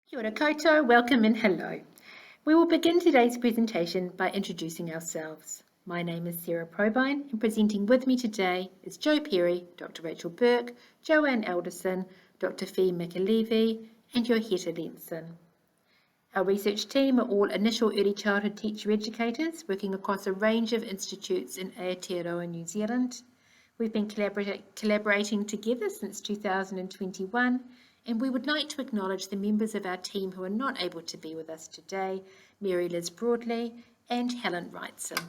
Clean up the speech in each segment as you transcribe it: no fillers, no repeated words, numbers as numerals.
Kia ora koutou, welcome and hello. We will begin today's presentation by introducing ourselves. My name is Sarah Probine, and presenting with me today is Jo Perry, Dr. Rachael Burke, Joanne Alderson, Dr. McAlevey, and your Heta-Lensen. Our research team are all initial early childhood teacher educators working across a range of institutes in Aotearoa, New Zealand. We've been collaborating together since 2021, and we would like to acknowledge the members of our team who are not able to be with us today, Mary Liz Broadley and Helen Wrightson.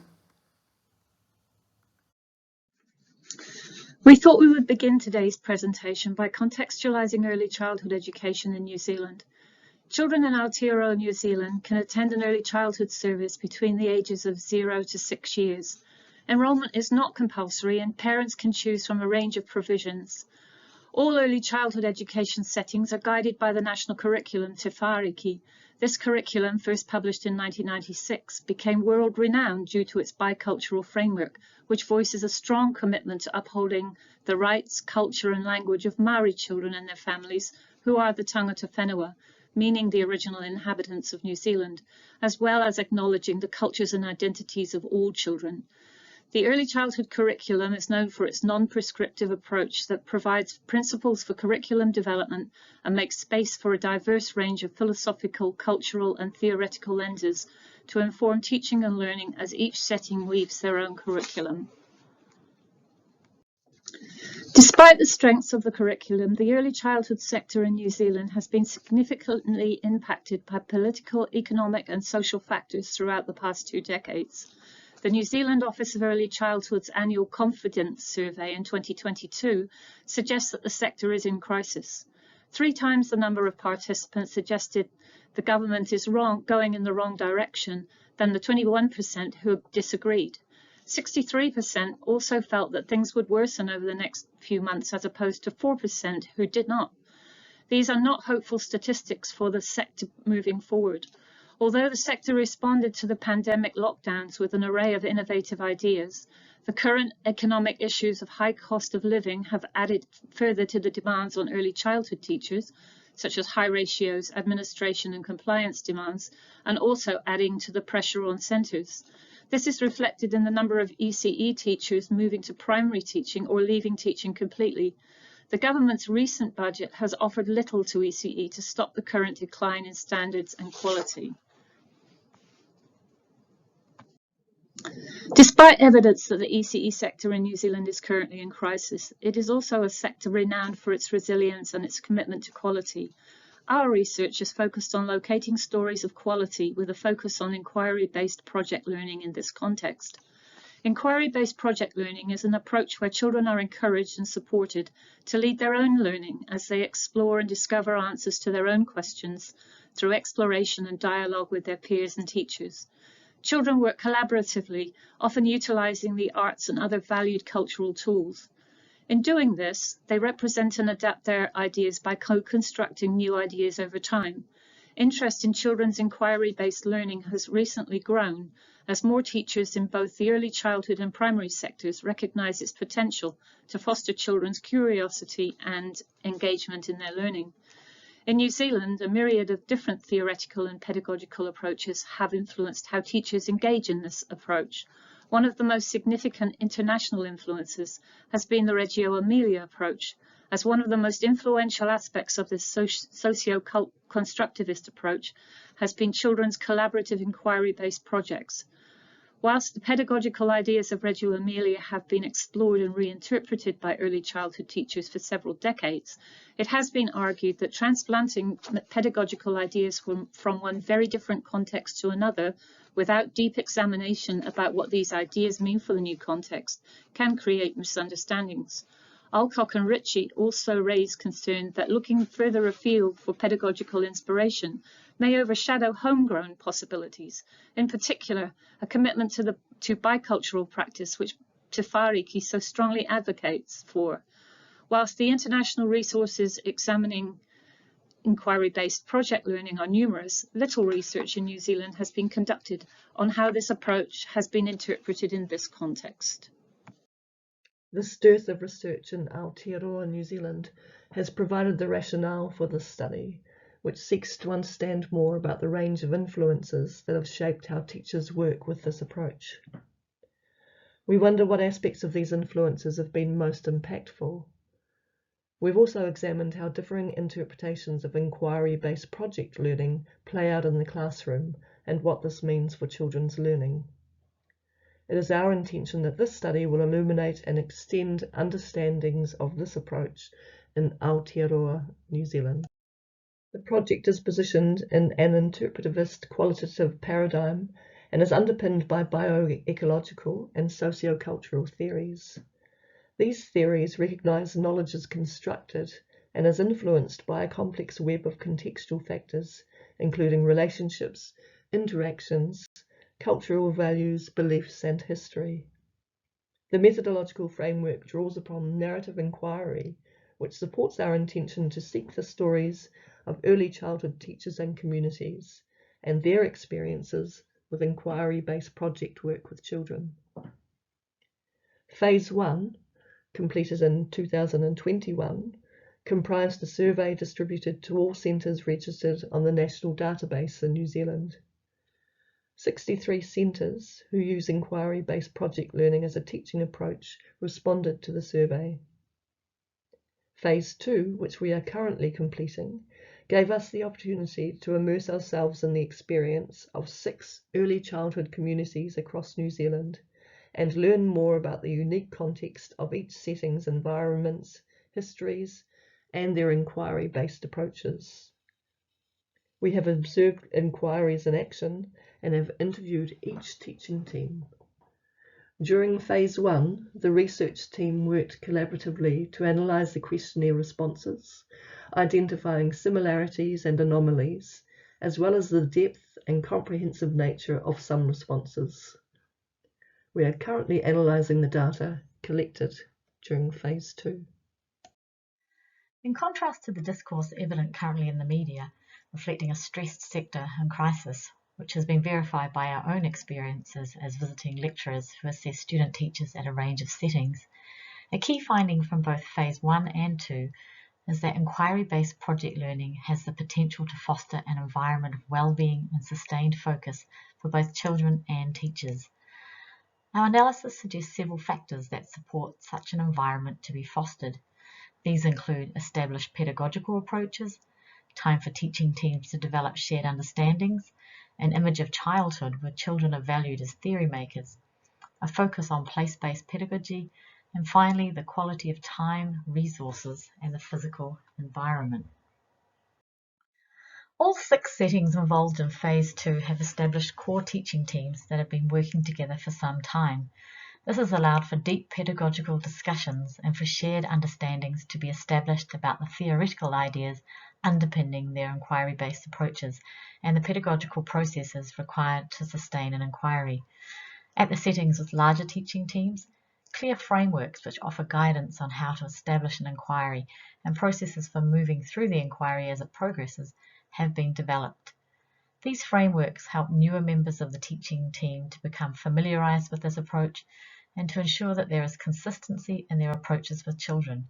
We thought we would begin today's presentation by contextualising early childhood education in New Zealand. Children in Aotearoa, New Zealand can attend an early childhood service between the ages of 0 to 6 years. Enrolment is not compulsory and parents can choose from a range of provisions. All early childhood education settings are guided by the national curriculum Te Whāriki. This curriculum, first published in 1996, became world-renowned due to its bicultural framework, which voices a strong commitment to upholding the rights, culture and language of Māori children and their families, who are the tangata whenua, meaning the original inhabitants of New Zealand, as well as acknowledging the cultures and identities of all children. The early childhood curriculum is known for its non-prescriptive approach that provides principles for curriculum development and makes space for a diverse range of philosophical, cultural and theoretical lenses to inform teaching and learning as each setting weaves their own curriculum. Despite the strengths of the curriculum, the early childhood sector in New Zealand has been significantly impacted by political, economic and social factors throughout the past 2 decades. The New Zealand Office of Early Childhood's annual confidence survey in 2022 suggests that the sector is in crisis. 3 times the number of participants suggested the government is going in the wrong direction than the 21% who disagreed. 63% also felt that things would worsen over the next few months, as opposed to 4% who did not. These are not hopeful statistics for the sector moving forward. Although the sector responded to the pandemic lockdowns with an array of innovative ideas, the current economic issues of high cost of living have added further to the demands on early childhood teachers, such as high ratios, administration and compliance demands, and also adding to the pressure on centres. This is reflected in the number of ECE teachers moving to primary teaching or leaving teaching completely. The government's recent budget has offered little to ECE to stop the current decline in standards and quality. Despite evidence that the ECE sector in New Zealand is currently in crisis, it is also a sector renowned for its resilience and its commitment to quality. Our research is focused on locating stories of quality with a focus on inquiry-based project learning in this context. Inquiry-based project learning is an approach where children are encouraged and supported to lead their own learning as they explore and discover answers to their own questions through exploration and dialogue with their peers and teachers. Children work collaboratively, often utilising the arts and other valued cultural tools. In doing this, they represent and adapt their ideas by co-constructing new ideas over time. Interest in children's inquiry-based learning has recently grown as more teachers in both the early childhood and primary sectors recognise its potential to foster children's curiosity and engagement in their learning. In New Zealand, a myriad of different theoretical and pedagogical approaches have influenced how teachers engage in this approach. One of the most significant international influences has been the Reggio Emilia approach, as one of the most influential aspects of this socio-constructivist approach has been children's collaborative inquiry-based projects. Whilst the pedagogical ideas of Reggio Emilia have been explored and reinterpreted by early childhood teachers for several decades, it has been argued that transplanting pedagogical ideas from one very different context to another without deep examination about what these ideas mean for the new context can create misunderstandings. Alcock and Ritchie also raised concern that looking further afield for pedagogical inspiration may overshadow homegrown possibilities, in particular a commitment to bicultural practice which Te Whāriki so strongly advocates for. Whilst the international resources examining inquiry-based project learning are numerous, little research in New Zealand has been conducted on how this approach has been interpreted in this context. This dearth of research in Aotearoa, New Zealand, has provided the rationale for this study. which seeks to understand more about the range of influences that have shaped how teachers work with this approach. We wonder what aspects of these influences have been most impactful. We've also examined how differing interpretations of inquiry-based project learning play out in the classroom and what this means for children's learning. It is our intention that this study will illuminate and extend understandings of this approach in Aotearoa, New Zealand. The project is positioned in an interpretivist qualitative paradigm and is underpinned by bioecological and sociocultural theories. These theories recognise knowledge is constructed and is influenced by a complex web of contextual factors, including relationships, interactions, cultural values, beliefs, and history. The methodological framework draws upon narrative inquiry, which supports our intention to seek the stories of early childhood teachers and communities and their experiences with inquiry-based project work with children. Phase 1, completed in 2021, comprised a survey distributed to all centres registered on the national database in New Zealand. 63 centres who use inquiry-based project learning as a teaching approach responded to the survey. Phase 2, which we are currently completing, gave us the opportunity to immerse ourselves in the experience of 6 early childhood communities across New Zealand and learn more about the unique context of each setting's environments, histories, and their inquiry-based approaches. We have observed inquiries in action and have interviewed each teaching team. During Phase 1, the research team worked collaboratively to analyse the questionnaire responses, identifying similarities and anomalies, as well as the depth and comprehensive nature of some responses. We are currently analysing the data collected during Phase 2. In contrast to the discourse evident currently in the media, reflecting a stressed sector in crisis, which has been verified by our own experiences as visiting lecturers who assess student teachers at a range of settings, a key finding from both Phase 1 and 2 is that inquiry-based project learning has the potential to foster an environment of well-being and sustained focus for both children and teachers. Our analysis suggests several factors that support such an environment to be fostered. These include established pedagogical approaches, time for teaching teams to develop shared understandings, an image of childhood where children are valued as theory makers, a focus on place-based pedagogy, and finally the quality of time, resources, and the physical environment. All 6 settings involved in Phase 2 have established core teaching teams that have been working together for some time. This has allowed for deep pedagogical discussions and for shared understandings to be established about the theoretical ideas underpinning their inquiry-based approaches and the pedagogical processes required to sustain an inquiry. At the settings with larger teaching teams, clear frameworks which offer guidance on how to establish an inquiry and processes for moving through the inquiry as it progresses have been developed. These frameworks help newer members of the teaching team to become familiarised with this approach and to ensure that there is consistency in their approaches with children.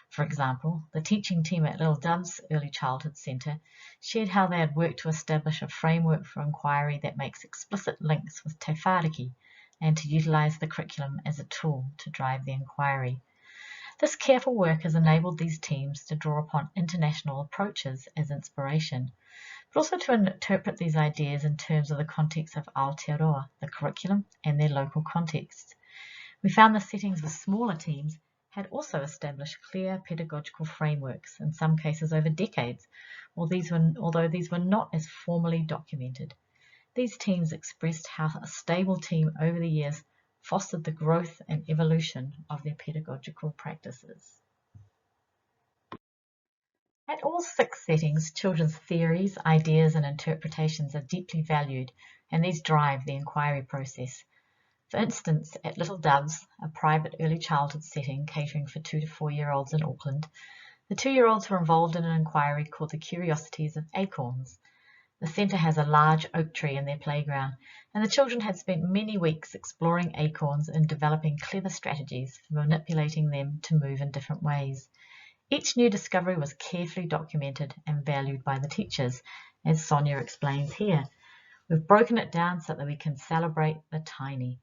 For example, the teaching team at Little Dove's Early Childhood Centre shared how they had worked to establish a framework for inquiry that makes explicit links with te whāriki and to utilise the curriculum as a tool to drive the inquiry. This careful work has enabled these teams to draw upon international approaches as inspiration, but also to interpret these ideas in terms of the context of Aotearoa, the curriculum, and their local contexts. We found the settings with smaller teams had also established clear pedagogical frameworks, in some cases over decades, although these were not as formally documented. These teams expressed how a stable team over the years fostered the growth and evolution of their pedagogical practices. At all 6 settings, children's theories, ideas, and interpretations are deeply valued, and these drive the inquiry process. For instance, at Little Dove's, a private early childhood setting catering for 2 to 4-year-olds in Auckland, the 2-year-olds were involved in an inquiry called the Curiosities of Acorns. The centre has a large oak tree in their playground, and the children had spent many weeks exploring acorns and developing clever strategies for manipulating them to move in different ways. Each new discovery was carefully documented and valued by the teachers, as Sonia explains here. We've broken it down so that we can celebrate the tiny.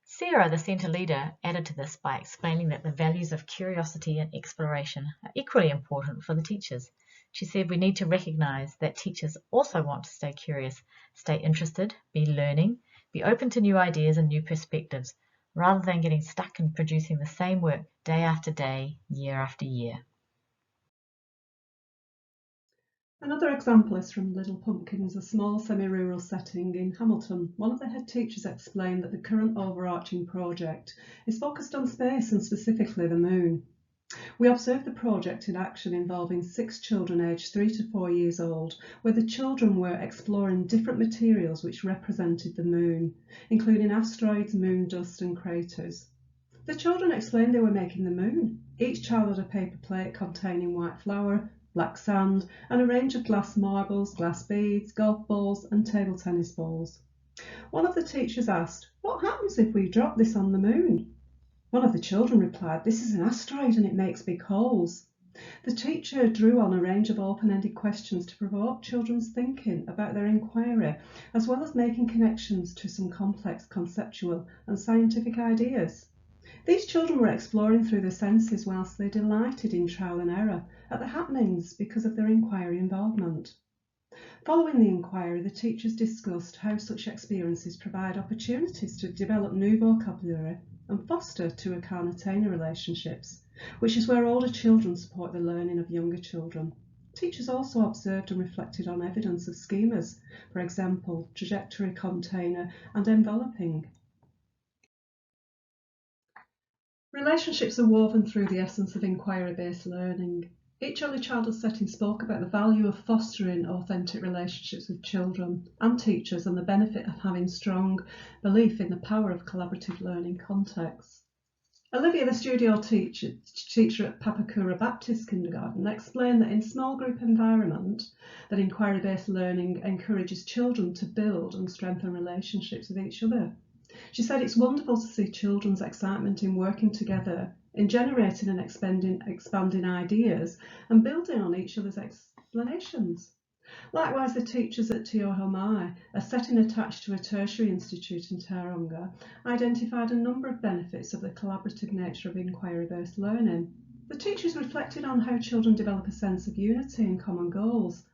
Sarah, the centre leader, added to this by explaining that the values of curiosity and exploration are equally important for the teachers. She said we need to recognise that teachers also want to stay curious, stay interested, be learning, be open to new ideas and new perspectives, rather than getting stuck in producing the same work day after day, year after year. Another example is from Little Pumpkins, a small semi-rural setting in Hamilton. One of the head teachers explained that the current overarching project is focused on space and specifically the moon. We observed the project in action involving 6 children aged 3 to 4 years old, where the children were exploring different materials which represented the moon, including asteroids, moon dust and craters. The children explained they were making the moon. Each child had a paper plate containing white flour, black sand and a range of glass marbles, glass beads, golf balls and table tennis balls. One of the teachers asked, "What happens if we drop this on the moon?" One of the children replied, "This is an asteroid and it makes big holes." The teacher drew on a range of open-ended questions to provoke children's thinking about their inquiry, as well as making connections to some complex conceptual and scientific ideas. These children were exploring through the senses whilst they delighted in trial and error at the happenings because of their inquiry involvement. Following the inquiry, the teachers discussed how such experiences provide opportunities to develop new vocabulary and foster to-a-carnitana relationships, which is where older children support the learning of younger children. Teachers also observed and reflected on evidence of schemas, for example, trajectory, container and enveloping. Relationships are woven through the essence of inquiry-based learning. Each early childhood setting spoke about the value of fostering authentic relationships with children and teachers and the benefit of having strong belief in the power of collaborative learning contexts. Olivia, the studio teacher at Papakura Baptist Kindergarten, explained that in small group environment, that inquiry-based learning encourages children to build and strengthen relationships with each other. She said it's wonderful to see children's excitement in working together, in generating and expanding ideas and building on each other's explanations. Likewise, the teachers at Ohomai, a setting attached to a tertiary institute in Tauranga, identified a number of benefits of the collaborative nature of inquiry-based learning. The teachers reflected on how children develop a sense of unity and common goals,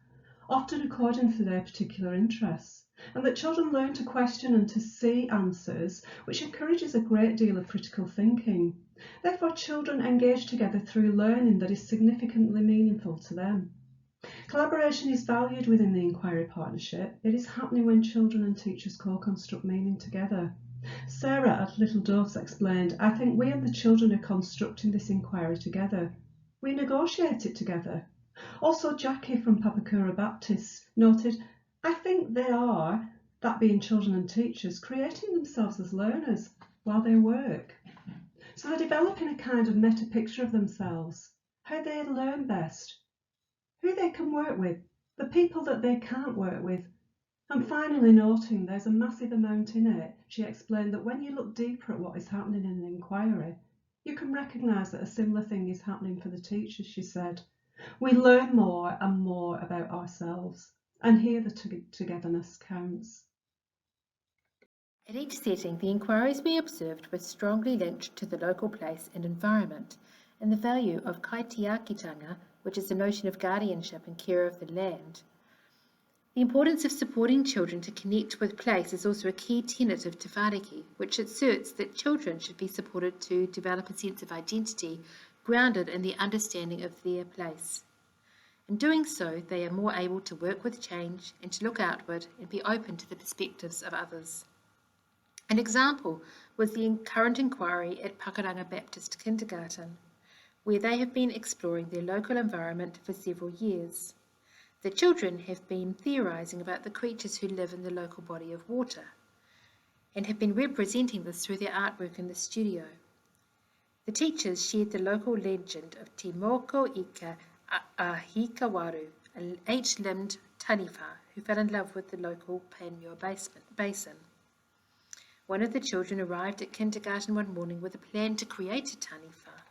often according to their particular interests, and that children learn to question and to see answers, which encourages a great deal of critical thinking. Therefore, children engage together through learning that is significantly meaningful to them. Collaboration is valued within the inquiry partnership. It is happening when children and teachers co-construct meaning together. Sarah at Little Doves explained, "I think we and the children are constructing this inquiry together. We negotiate it together." Also, Jackie from Papakura Baptist noted, "I think they are, that being children and teachers, creating themselves as learners while they work." So they're developing a kind of meta picture of themselves, how they learn best, who they can work with, the people that they can't work with. And finally noting there's a massive amount in it, she explained that when you look deeper at what is happening in an inquiry, you can recognise that a similar thing is happening for the teachers, she said. We learn more and more about ourselves, and here the togetherness counts. At each setting, the inquiries we observed were strongly linked to the local place and environment, and the value of kaitiakitanga, which is the notion of guardianship and care of the land. The importance of supporting children to connect with place is also a key tenet of Te Whāriki, which asserts that children should be supported to develop a sense of identity grounded in the understanding of their place. In doing so, they are more able to work with change and to look outward and be open to the perspectives of others. An example was the current inquiry at Pakuranga Baptist Kindergarten, where they have been exploring their local environment for several years. The children have been theorising about the creatures who live in the local body of water and have been representing this through their artwork in the studio. The teachers shared the local legend of Te Moko Ika Ahikawaru, an 8-limbed taniwha who fell in love with the local Panmure basin. One of the children arrived at kindergarten one morning with a plan to create a taniwha.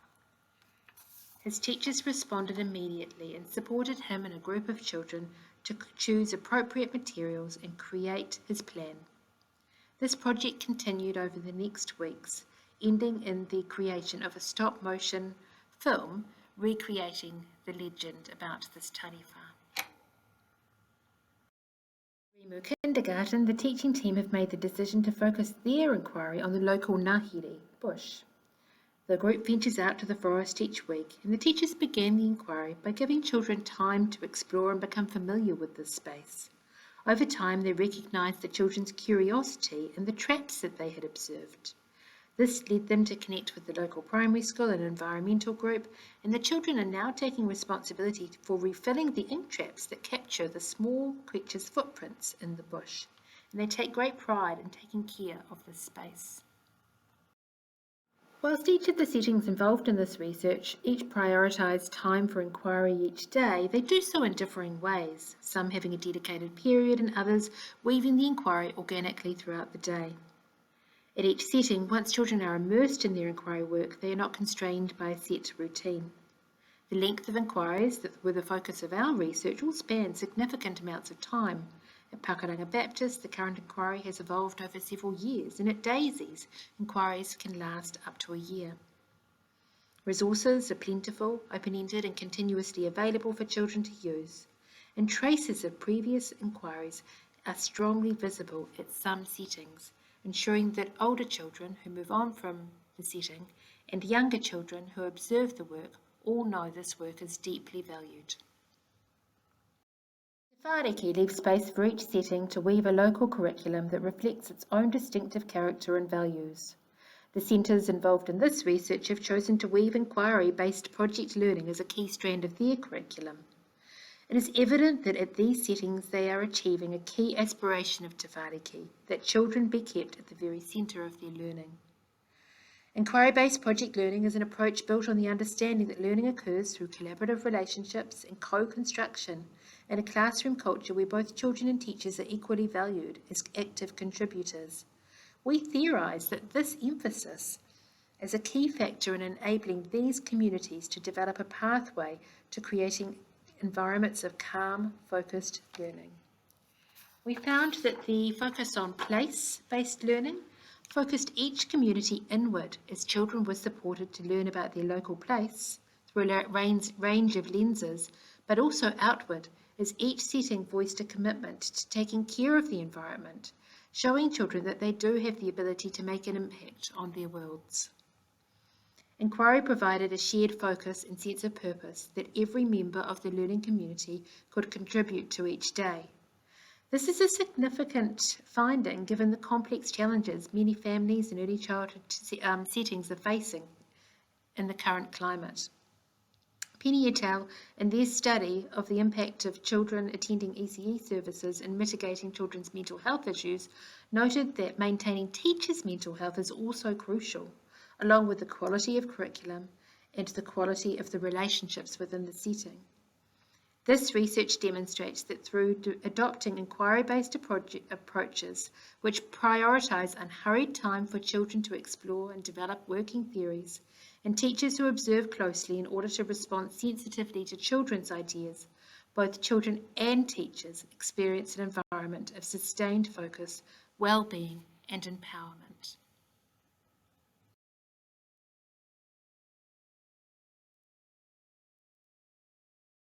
His teachers responded immediately and supported him and a group of children to choose appropriate materials and create his plan. This project continued over the next weeks, ending in the creation of a stop-motion film recreating the legend about this taniwha. Rimu Kindergarten, the teaching team have made the decision to focus their inquiry on the local Ngāhere bush. The group ventures out to the forest each week, and the teachers began the inquiry by giving children time to explore and become familiar with this space. Over time, they recognised the children's curiosity and the traps that they had observed. This led them to connect with the local primary school and environmental group, and the children are now taking responsibility for refilling the ink traps that capture the small creatures' footprints in the bush, and they take great pride in taking care of this space. Whilst each of the settings involved in this research each prioritise time for inquiry each day, they do so in differing ways, some having a dedicated period and others weaving the inquiry organically throughout the day. At each setting, once children are immersed in their inquiry work, they are not constrained by a set routine. The length of inquiries that were the focus of our research all span significant amounts of time. At Pakuranga Baptist, the current inquiry has evolved over several years, and at Daisies, inquiries can last up to a year. Resources are plentiful, open-ended and continuously available for children to use, and traces of previous inquiries are strongly visible at some settings, ensuring that older children who move on from the setting and younger children who observe the work all know this work is deeply valued. The whāriki leaves space for each setting to weave a local curriculum that reflects its own distinctive character and values. The centres involved in this research have chosen to weave inquiry-based project learning as a key strand of their curriculum. It is evident that at these settings they are achieving a key aspiration of Te Whāriki, that children be kept at the very centre of their learning. Inquiry-based project learning is an approach built on the understanding that learning occurs through collaborative relationships and co-construction in a classroom culture where both children and teachers are equally valued as active contributors. We theorise that this emphasis is a key factor in enabling these communities to develop a pathway to creating environments of calm, focused learning. We found that the focus on place-based learning focused each community inward as children were supported to learn about their local place through a range of lenses, but also outward as each setting voiced a commitment to taking care of the environment, showing children that they do have the ability to make an impact on their worlds. Inquiry provided a shared focus and sense of purpose that every member of the learning community could contribute to each day. This is a significant finding given the complex challenges many families and early childhood settings are facing in the current climate. Penny et al., in their study of the impact of children attending ECE services in mitigating children's mental health issues, noted that maintaining teachers' mental health is also crucial, along with the quality of curriculum and the quality of the relationships within the setting. This research demonstrates that through adopting inquiry-based approaches which prioritise unhurried time for children to explore and develop working theories, and teachers who observe closely in order to respond sensitively to children's ideas, both children and teachers experience an environment of sustained focus, well-being and empowerment.